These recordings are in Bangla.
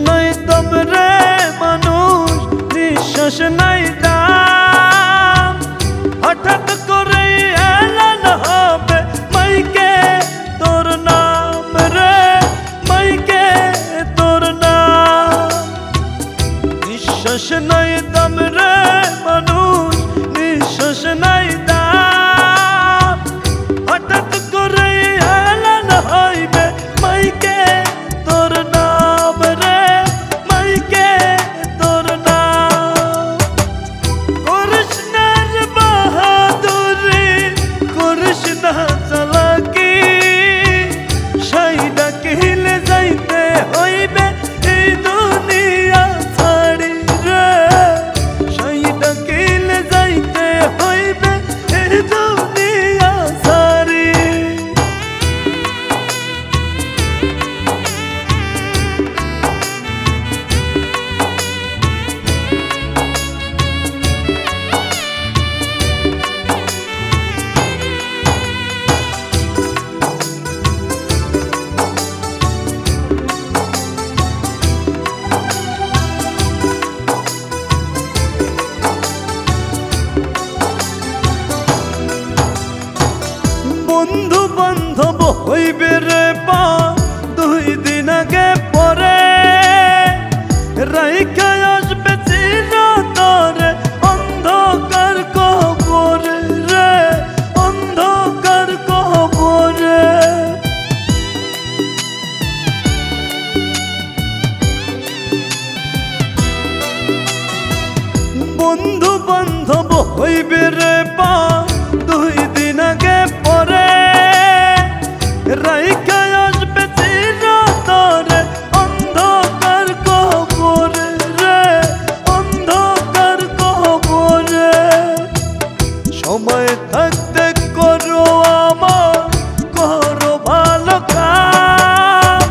নাই দম রে মানুষ, নিঃশ্বাস নাই দাম। হঠাৎ করে এলান হবে মাইকে তোর নাম রে, মাইকে তোর নাম। নিঃশ্বাস নাই দম রে মানুষ, নিঃশ্বাস নাই দাম। হঠাৎ করে এলান হইবে মাইকে তোর নাম রে, মাইকে তোর নাম। করিস না রে বাহাদুরি, করিস না চালাকি, সাইডা কিলে যাইতে হইবে এই দুনিয়া ছাড়ি রে, সাইডা কিলে যাইতে হইবে এই দুনিয়া ছাড়ি। বন্ধু বান্ধব হইবে রে পা দুই দিন আগে পরে, রাইখা আসবে চিরতরে অন্ধকার কবরে রে, অন্ধকার কবরে। বন্ধু বান্ধব হইবে রে পা দুই দিন আগে পরে, রাইখা আসবে চিরতরে অন্ধকার কবরে রে, অন্ধকার কবরে। সময় থাকতে করো আমার, করো ভালো কাজ,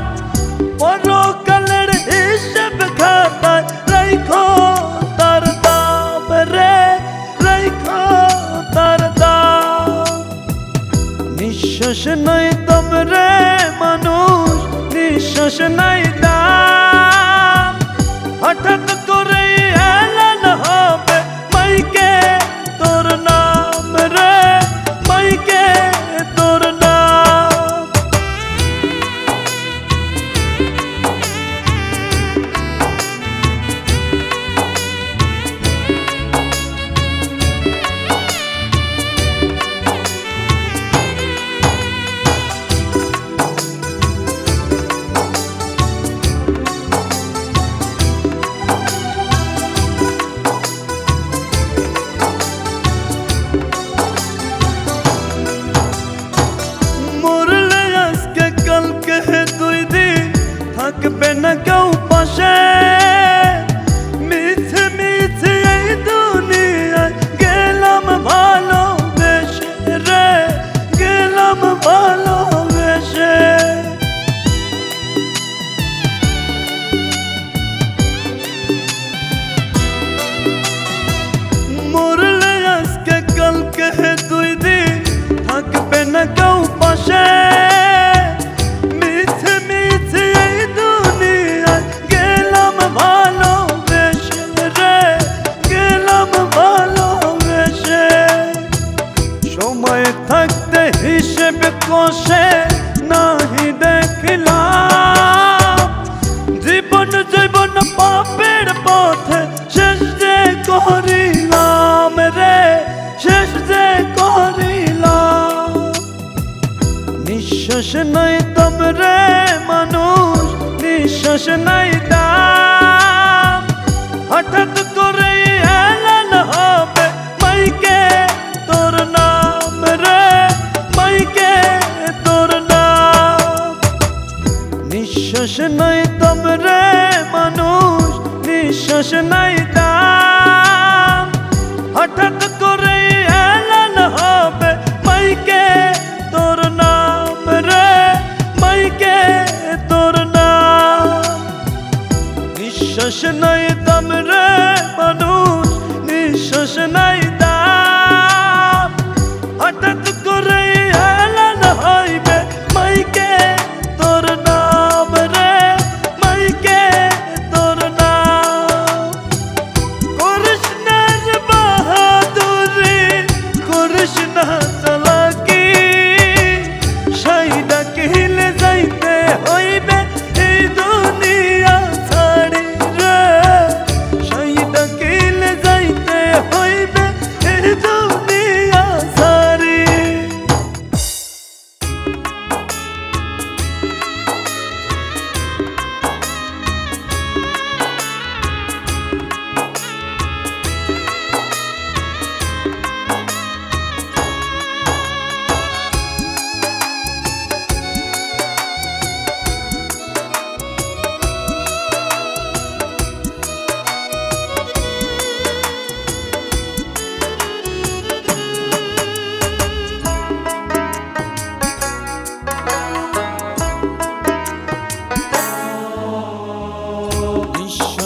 পরকালের হিসেব খাতায় রাইখো তার দাম রে, রাইখো তার দাম। নিঃশ্বাস নাই দম রে মানুষ, নিঃশ্বাস নাই দাম। হঠাৎ করে এলান হবে মাইকে তোর নাম রে, মাইকে তোর নাম। মরলে আজকে কালকে দুই দিন থাকবে না কেউ পাশে, মিছে মিছে এই দুনিয়ায় গেলাম ভালোবেসে রে, গেলাম ভালোবেসে। মরলে আজকে কালকে দুই দিন থাকবে না কেউ পাশে, মিছে মিছে এই দুনিয়ায় গেলাম ভালোবেসে রে, গেলাম ভালোবেসে। সময় থাকতে হিসেব কষে নাহি দেখলাম, জীবন জীবন পাপের পথে শেষ যে করিলাম রে, শেষ যে করিলাম। নিঃশ্বাস নাই দম রে মানুষ, নিঃশ্বাস নাই দাম। হঠাৎ করে এলান হবে মাইকে তোর নাম রে, মাইকে তোর নাম। নিঃশ্বাস নাই দম রে মানুষ, নিঃশ্বাস নাই দাম। হঠাৎ করে এলান হবে মাইকে তোর নাম রে, মাইকে তোর নাম। নিঃশ্বাস নাই দম রে মানুষ, নিঃশ্বাস নাই দাম। হঠাৎ করে এলান হইবে মাইকে তোর নাম রে, মাইকে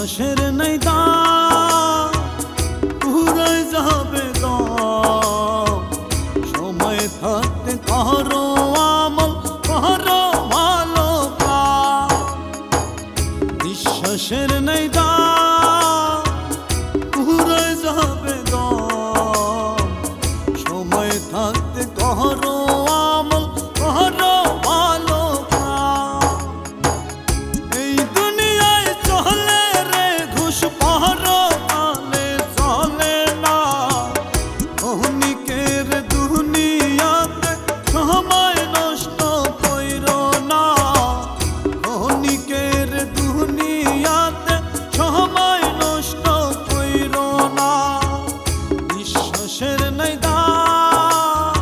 বিশ্বাসের নাই দাম পুরাই যাবে দাম সময় থাকতে করো আমল করো ভালো কাজ বিশ্বাসের নাই দাম পুরাই যাবে দাম সময় থাকতে করো আমল করো ভালো কাজ এই দুনিয়ায় চলে রে ঘুষ পরো কালে চলে না ক্ষণিকের দুনিয়াতে সময় নষ্ট কইরো না ক্ষণিকের দুনিয়াতে সময় নষ্ট কইরো না বিশ্বাসের নাই দাম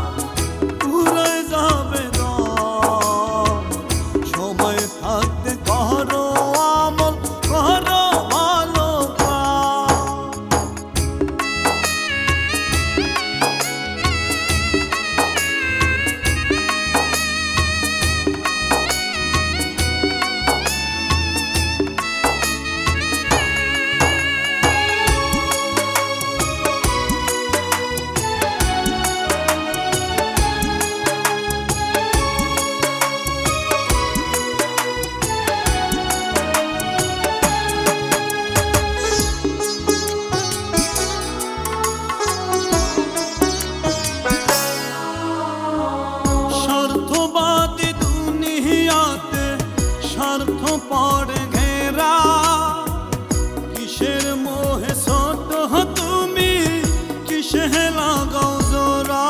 পুরাই যাবে দাম সময় থাকতে করো আমল করো ভালো স্বার্থবাদী দুনিয়াতে স্বার্থ পড়ে ঘেরা কিসের মোহে ছোট তুমি কিসে লাগাও জোরা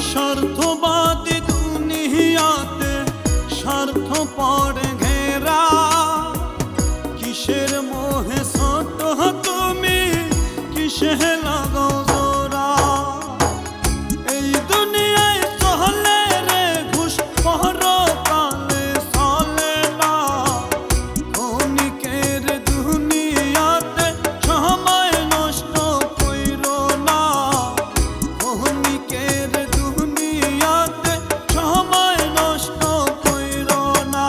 স্বার্থবাদী দুনিয়াতে স্বার্থ পড়ে ঘেরা কিসের মোহে ছোট তুমি কিসে লাগাও জোরা এই দুনিয়ায় চলে রে ঘুষ পরো কালে চলে না ক্ষণিকের দুনিয়াতে সময় নষ্ট কইরো না ক্ষণিকের দুনিয়াতে সময় নষ্ট কইরো না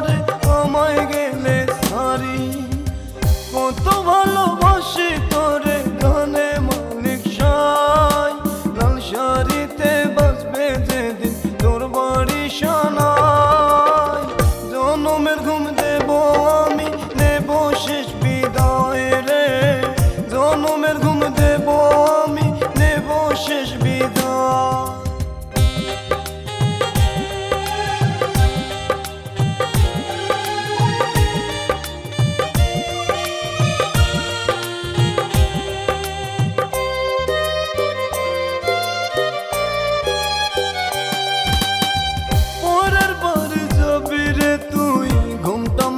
রে আমায় গেলে সারি। কত ভালোবাসি তোরে গানে মালিক সাই, লাল শাড়িতে বাজবে যেদিন তোর বাড়ি শানাই। জনমের ঘুম দেব আমি, নেব শেষ বিদায় রে। জনমের ঘুম দেব আমি, নেব শেষ বিদায়।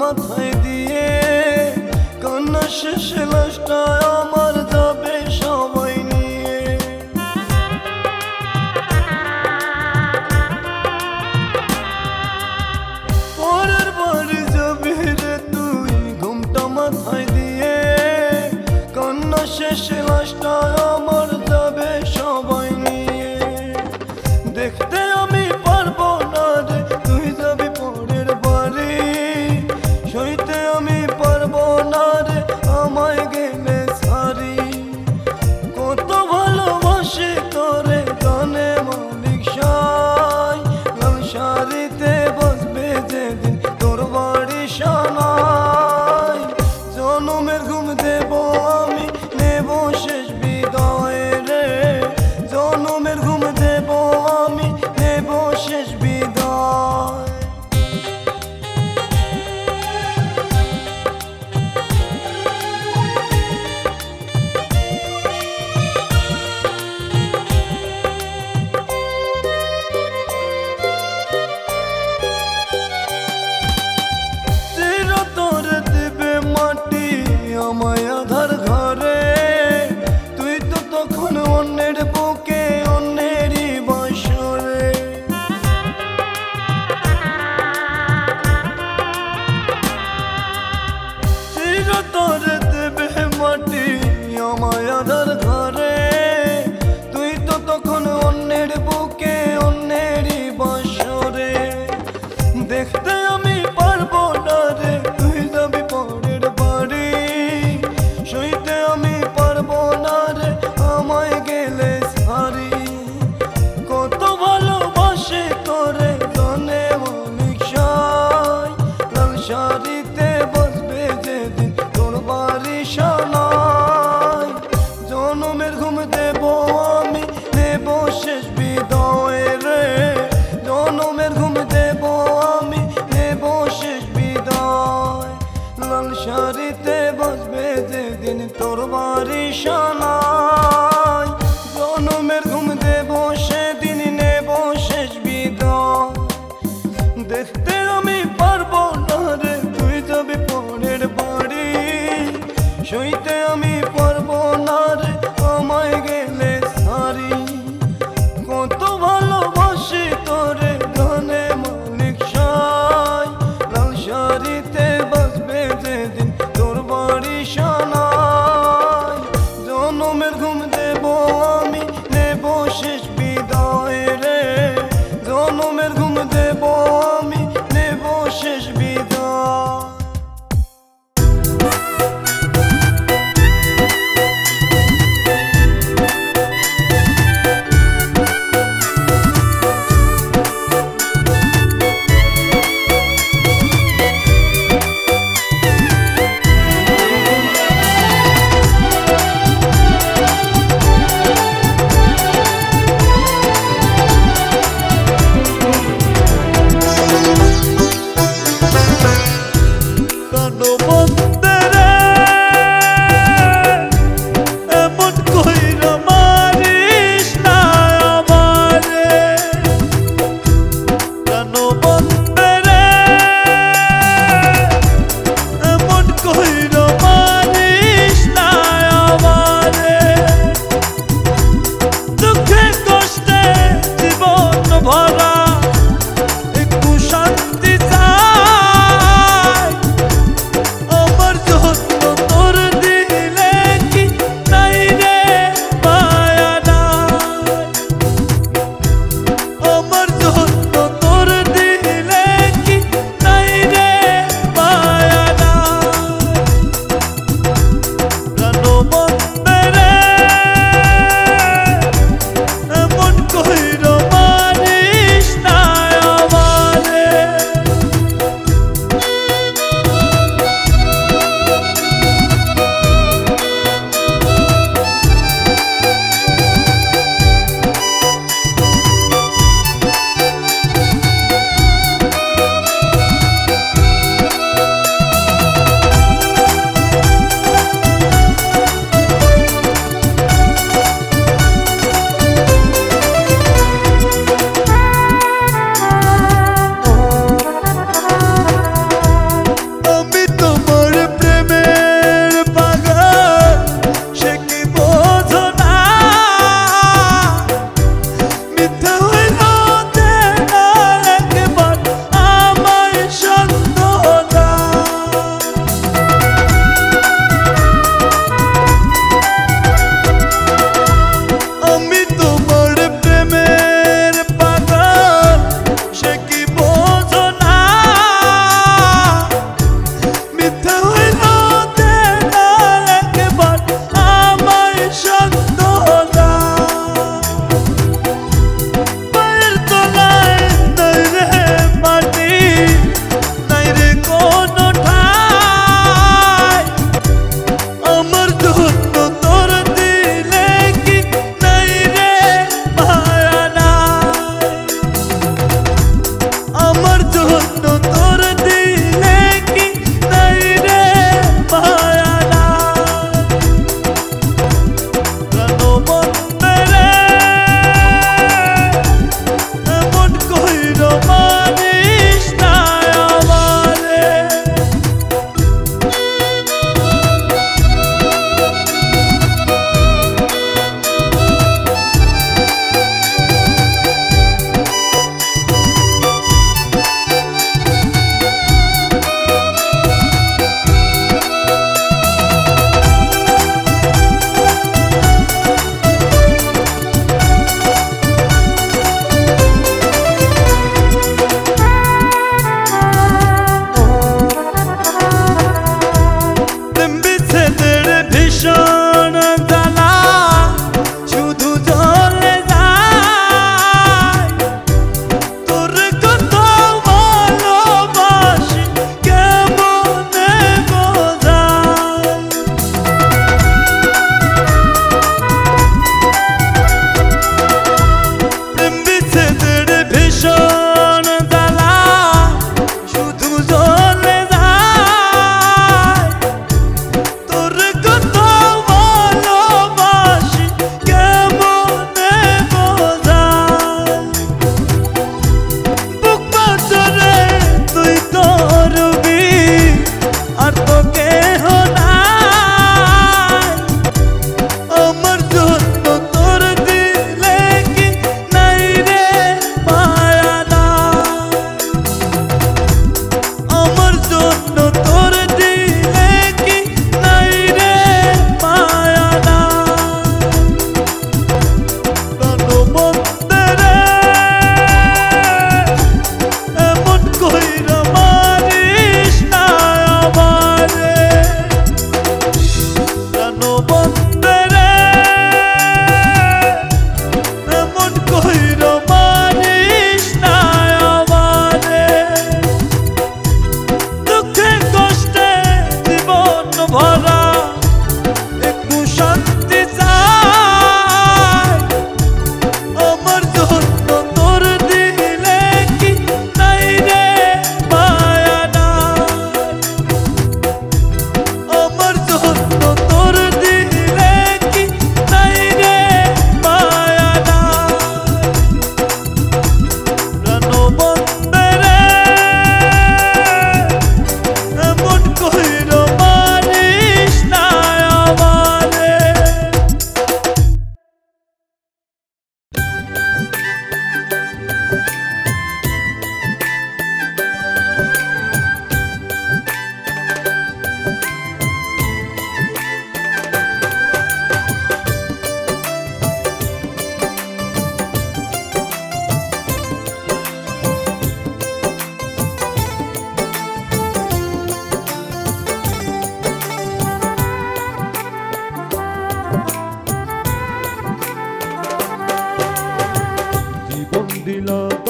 মাথায় দিয়ে কান্না শেষ লাশটা আমার যাবে সবাই নিয়ে। পরের বাড়ি যাবি রে তুই ঘুমটা মাথায় দিয়ে, কান্না শেষ লাশটা আমার যাবে সবাই নিয়ে। দেখতে আমি পারবো না রে তুই যাবি পরের বাড়ি, সইতে আমি পারবো না রে আমায় গেলে সারি। কত ভালোবাসি তোরে গানে মালিক সাই, লাল শাড়িতে বসবে যেদিন তোর বাড়ি শানাই। জনমের ঘুম দেব আমি, নেব শেষ বিদায় রে। জনমের ঘুম দেব আমি, নেব শেষ বিদায়। আমায় আধার ঘরে তুই তো তখন অন্যের বুকে অন্যেরই বাসরে। চিরতরে দেবে মাটি আমায় আধার ঘরে, তুই তো তখন অন্যের বুকে অন্যেরই বাসরে। দেখতে আমি পারবো না রে তুই যাবি পরের বাড়ি, সইতে আমি পারবো না রে আমায় গেলে সারি। কত ভালোবাসি তোরে গানে মালিক সাই, লাল শাড়িতে বসবে যেদিন তোর বাড়ি শানাই। জনমের ঘুম দেব আমি, নেব শেষ বিদায় রে। জনমের ঘুম দেব আমি, নেব শেষ বিদায়। লাল শাড়িতে বসবে যেদিন তোর বাড়ি শানাই। জনমের ঘুম দেব সেদিন, নেব শেষ বিদায়। দেখতে আমি পারবো না রে তুই যাবি পরের বাড়ি, সইতে আমি পারবো না রে আমায় গেলে সারি। কত ভালোবাসি তোরে গানে মালিক সাই, লাল শাড়িতে বসবে যেদিন তোর বাড়ি শানাই।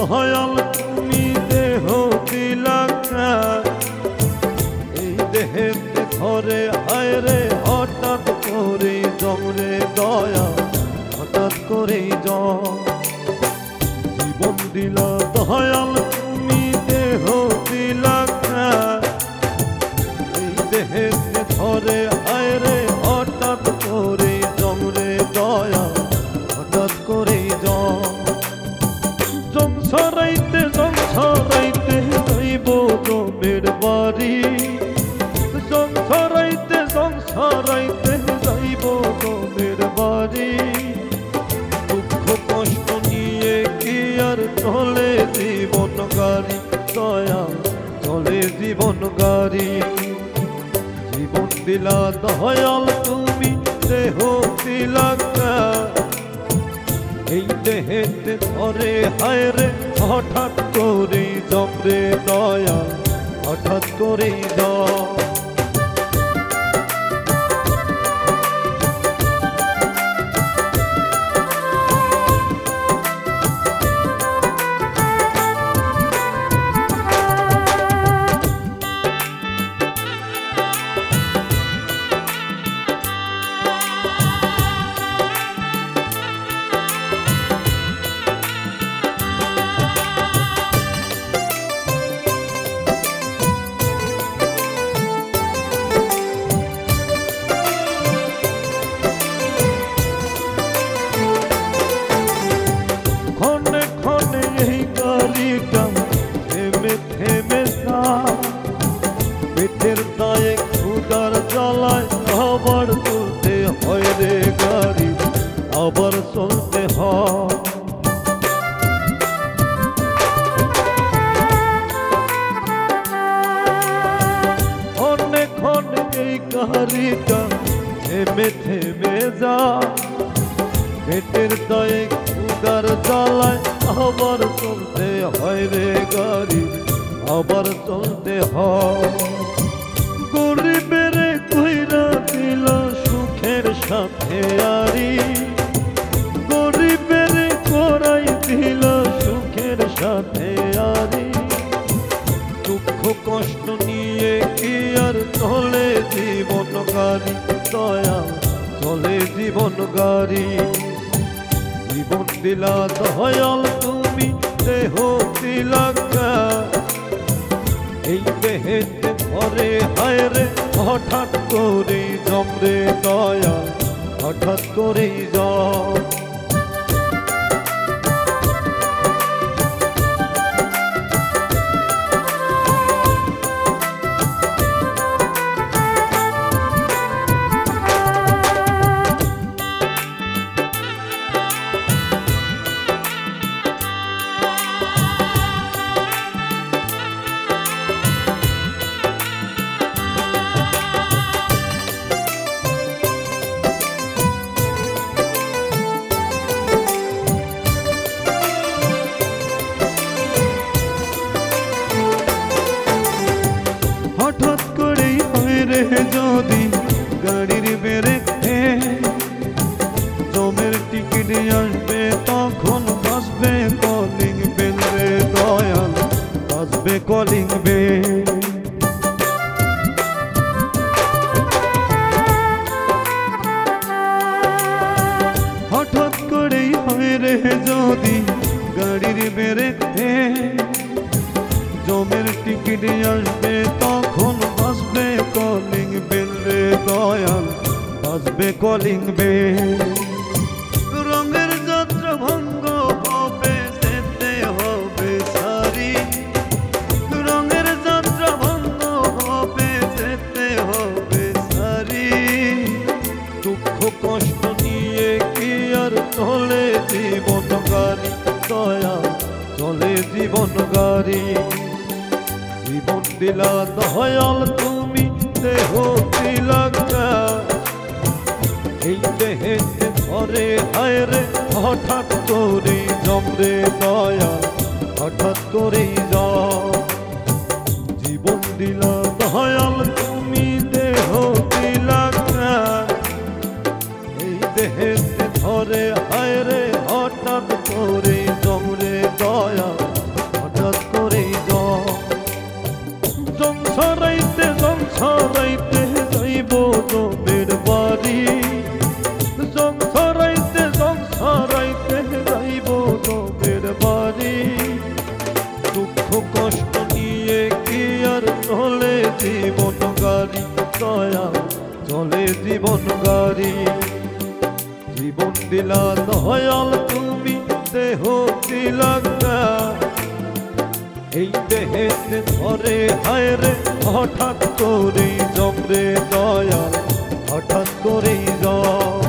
দয়াল তুমি দেহ দিলা এই দেহেতে ঘরে হায় রে হঠাৎ করে জমরে দয়া হঠাৎ করে জীবন দিলা দয়াল তুমি দেহ দিলা এই দেহেতে ঘরে হায় রে হঠাৎ করে জমরে দয়া হঠাৎ করে সংসারাইতে যাইব জমের বাড়ি সংসারাইতে যাইব জমের বাড়ি দুঃখ কষ্ট নিয়ে কি আর চলে জীবন গাড়ি দয়া চলে জীবন গাড়ি জীবন দিলা দয়াল তুমি দেহ দিলা এই দেহেতে ধরে হায় রে হঠাৎ করে জমরে দয়া হঠাৎ করে পেটের দায়ে ক্ষুধার জ্বালায় আবার চলতে হয় রে গাড়ি আবার চলতে হয় অনেক অনেক এই গাড়িটা থেমে থেমে যা পেটের দায়ে ক্ষুধার জ্বালায় আবার চলতে হয় রে গাড়ি আবার চলতে হয় গরিবের কইরা দিল সুখের সাথে আরি গরিবের করাই দিল সুখের সাথে আরি দুঃখ কষ্ট নিয়ে কি আর চলে জীবন গাড়ি দয়া চলে জীবন গাড়ি জীবন দিলা দয়াল তুমি দেহ দিলা এই দেহেতে ঘরে হায় রে হঠাৎ করে জমরে দয়া হঠাৎ করে হঠাৎ করেই হয় রে যদি গাড়ির বেড়েতে জমের টিকিট আসবে তখন বাজবে কলিং বেল রে দয়াল বাজবে কলিং বেল হঠাৎ করেই হয় রে যদি গাড়ির বেড়েতে জমের টিকিট আসবে তখন বাজবে কলিং বেল রে দয়াল বাজবে কলিং বেল রঙের যাত্রা ভঙ্গ হবে যেতে হবে সারি রঙের যাত্রা ভঙ্গ হবে যেতে হবে সারি দুঃখ কষ্ট নিয়ে কি আর চলে জীবন গাড়ি দয়া চলে জীবন গাড়ি জীবন দিলা দয়াল তুমি দেহ দিলা এই দেহেতে ঘরে হায় রে হঠাৎ করে জমরে দয়া হঠাৎ করে জীবন দিলা দয়াল তুমি দেহ দিলা এই দেহেতে ঘরে হায় রে হঠাৎ করে জমরে দয়া ছড়াইতে যাইব জমের বাড়ি, জং ছড়াইতে যাইব জমের বাড়ি। দুঃখ কষ্ট নিয়ে কি আর চলে জীবন গাড়ি, দয়া চলে জীবন গাড়ি। জীবন দিলা দয়াল তুমি, দেহ দিলা জ্ঞান, এই দেহেতে ধরে হায় রে হঠাৎ করেই জমরে দয়াল, হঠাৎ করেই জম।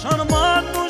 সম্মান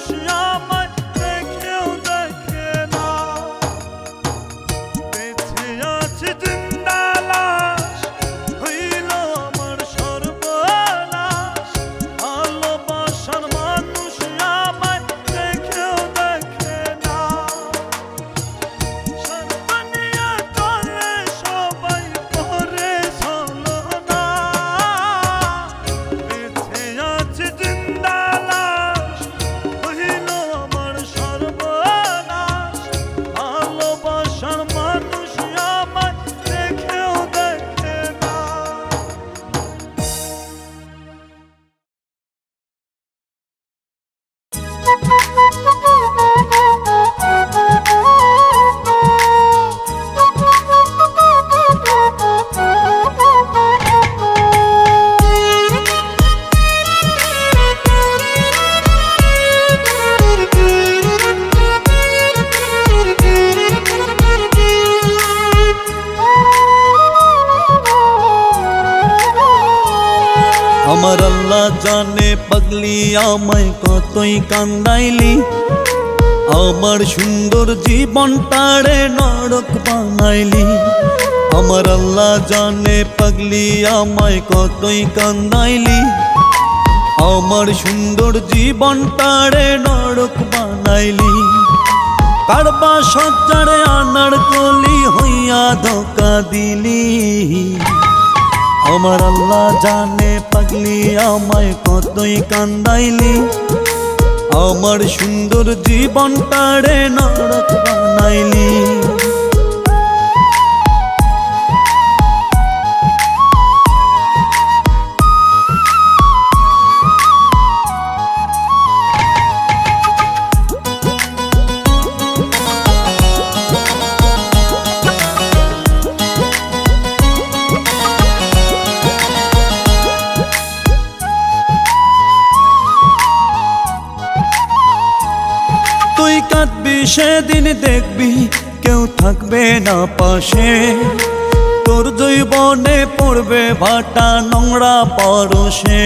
আমার আল্লাহ জানে পাগলি আমায় কতই কান্দাইলি, আমার সুন্দর জীবনটারে নরক বানাইলি। আমার আল্লাহ জানে পাগলি আমায় কতই কান্দাইলি, আমার সুন্দর জীবনটারে নরক বানাইলি। কারবা সজ্জারে আনার কলি হইয়া ধোকা দিলি। আমার আল্লাহ জানে পাগলি আমায় কতই কান্দাইলি, আমার সুন্দর জীবনটারে নরক বানাইলি। তুই কাঁদবি সেদিন দেখবি কেউ থাকবে না পাশে, তোর জৈবনে পড়বে ভাটা নোংরা পরশে।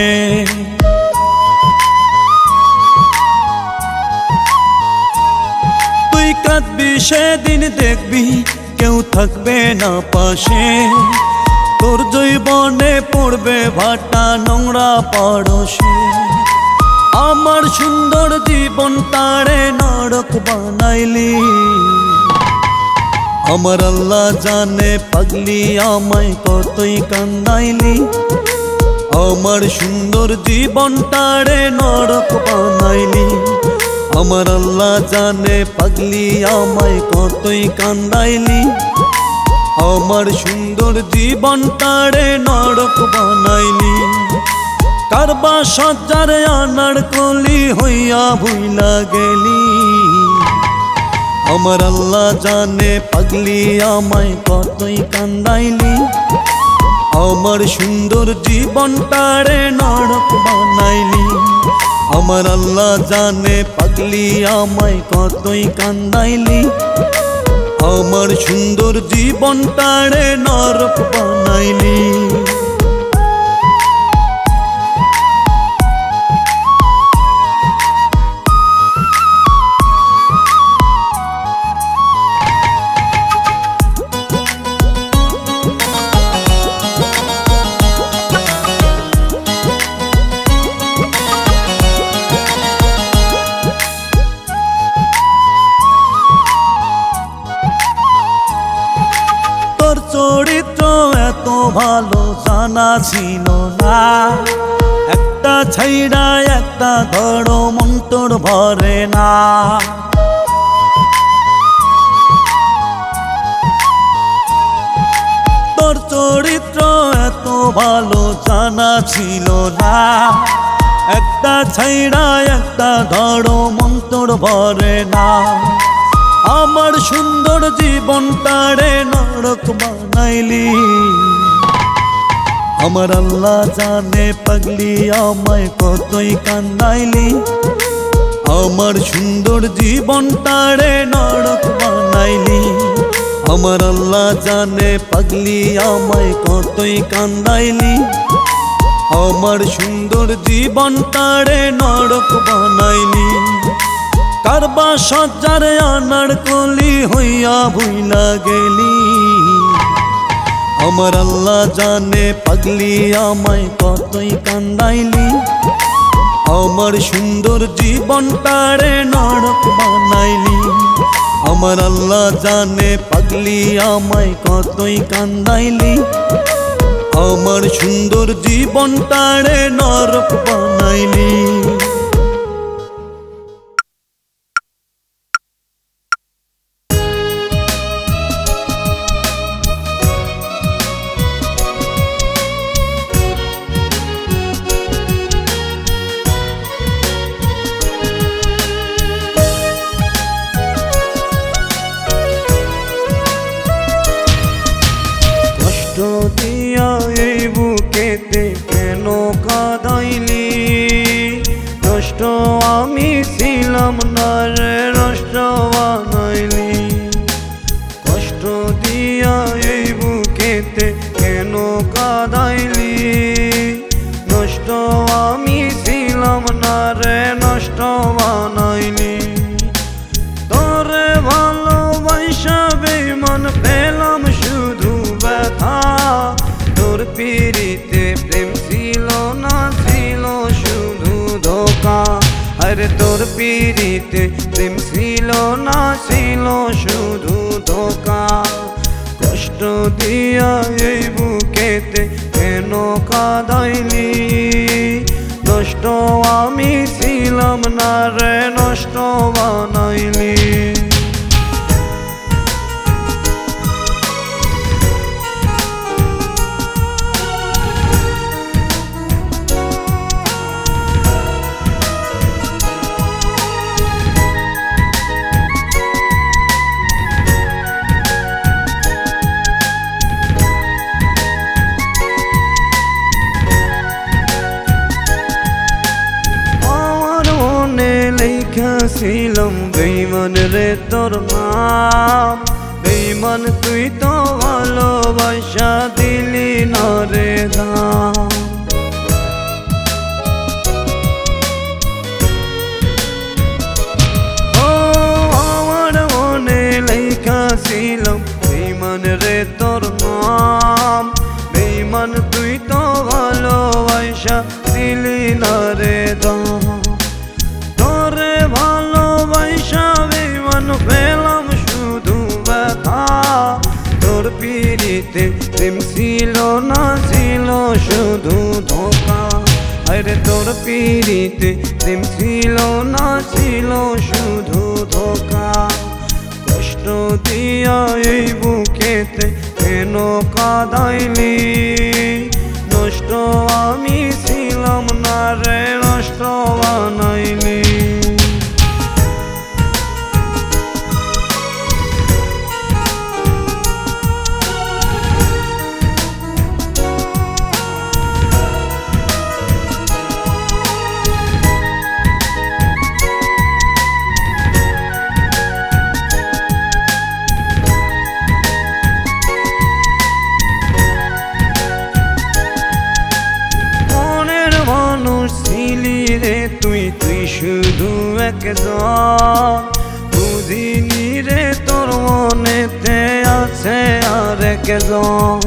তুই কাঁদবি সেদিন দেখবি কেউ থাকবে না পাশে, তোর জৈবনে পড়বে ভাটা নোংরা পরশে। আমার সুন্দর জীবনটারে নরক বানাইলি। আমার আল্লাহ জানে পাগলি আমায় কতই কান্দাইলি, আমার সুন্দর জীবনটারে নরক বানাইলি। আমার আল্লাহ জানে পাগলি আমায় কতই কান্দাইলি, আমার সুন্দর জীবনটারে নরক বানাইলি। কারবা সজ্জারে আনার কলি হইয়া ভুইলা গেলি। আমার আল্লাহ জানে পাগলি আমায় কতই কান্দাইলি, আমার সুন্দর জীবনটারে নরক বানাইলি। আমার আল্লাহ জানে পাগলি আমায় কতই কান্দাইলি, আমার সুন্দর জীবনটারে নরক বানাইলি। চরিত্র এত ভালো জানা ছিল না, একটা ছাইড়া একটা ধরো মন তোর ভরে না। তোর চরিত্র এত ভালো জানা ছিল না, একটা ছাইড়া একটা ধরো মন তোর ভরে না। আমার সুন্দর জীবনটারে নরক বানাইলি। আমার আল্লাহ জানে পাগলি আমায় কতই কান্দাইলি, আমার সুন্দর জীবনটারে নরক বানাইলি। আমার আল্লাহ জানে পাগলি আমায় কতই কান্দাইলি, আমার সুন্দর জীবনটারে নরক বানাইলি। কারবা সজ্জারে আনার কলি হইয়া ভুইলা গেলি। আমার আল্লাহ জানে পাগলি আমায় কতই কান্দাইলি, আমার সুন্দর জীবনটারে নরক বানাইলি। আমার আল্লাহ জানে পাগলি আমায় কতই কান্দাইলি, আমার সুন্দর জীবনটারে নরক বানাইলি। বুকেতে কেন কাঁদাইলি নষ্ট আমি ছিলাম না রে নষ্ট বানাইলি কষ্ট দিয়া এই বুকেতে কেন কাঁদাইলি নষ্ট আমি ছিলাম না রে নষ্ট বানাইলি তোরে ভালোবাসা বেঈমান পেলাম শুধু ব্যথা তোর পিরিতে প্রেম ছিল না ছিল শুধু ধোঁকা আরে তোর পিরিতে প্রেম ছিল না ছিল শুধু ধোঁকা কষ্ট দিয়া এই বুকেতে কেন কাঁদাইলি নষ্ট আমি ছিলাম না রে নষ্ট বানাইলি ছিলাম বেঈমান রে তোর নাম বেঈমান তুই তো ভালোবাসা দিলি না রে দাম ও আমার মনে লেখা ছিলাম বেঈমান রে তোর নাম বেঈমান তুই তো ভালোবাসা দিলি না রে দাম তোরে ভালোবাসা বেঈমান পেলাম শুধু ব্যথা তোর পিরিতে প্রেম ছিল না ছিল শুধু ধোঁকা আরে তোর পিরিতে প্রেম ছিল না ছিল শুধু ধোঁকা কষ্ট দিয়া এই বুকেতে কেন কাঁদাইলি নষ্ট আমি ছিলাম না রে নষ্ট বানাইলি রে তুই তুই শুধু একজন বুঝিনি রে তোর মনেতে আছে আর একজন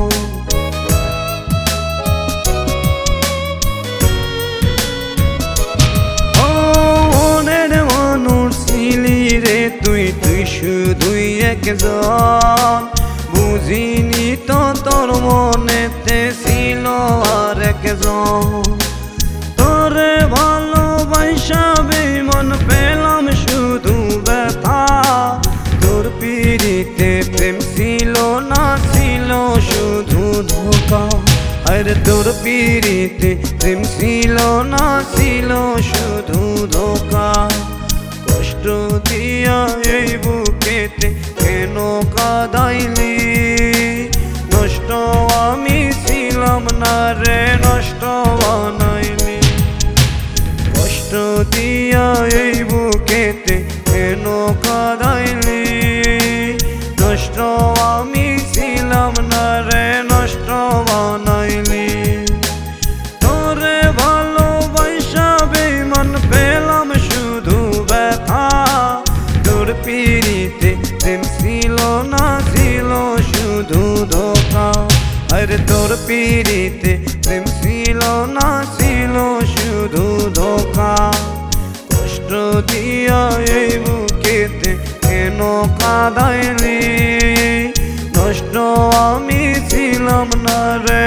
ও মনের মানুষ ছিলি রে তুই তুই শুধুই একজন বুঝিনি তো তোর মনেতে ছিল আর একজন তোরে ভালোবাসা বেঈমান পেলাম শুধু ব্যথা তোর পিরিতে প্রেম ছিল না ছিল শুধু ধোঁকা আরে তোর পিরিতে প্রেম ছিল না ছিল শুধু ধোঁকা কষ্ট দিয়া এই বুকেতে কেন কাঁদাইলি নষ্ট আমি ছিলাম না রে নষ্ট বানাইলি কষ্ট দিয়া এই বুকেতে কেন কাঁদাইলি নষ্ট আমি ছিলাম না রে নষ্ট বানাইলি তোরে ভালোবাসা বেঈমান পেলাম শুধু ব্যথা তোর পিরিতে প্রেম ছিল না ছিল শুধু ধোঁকা আরে তোর পিরিতে প্রেম ছিল না ছিল শুধু ধোঁকা কষ্ট দিয়া এই বুকেতে কেন কাঁদাইলি নষ্ট আমি ছিলাম না রে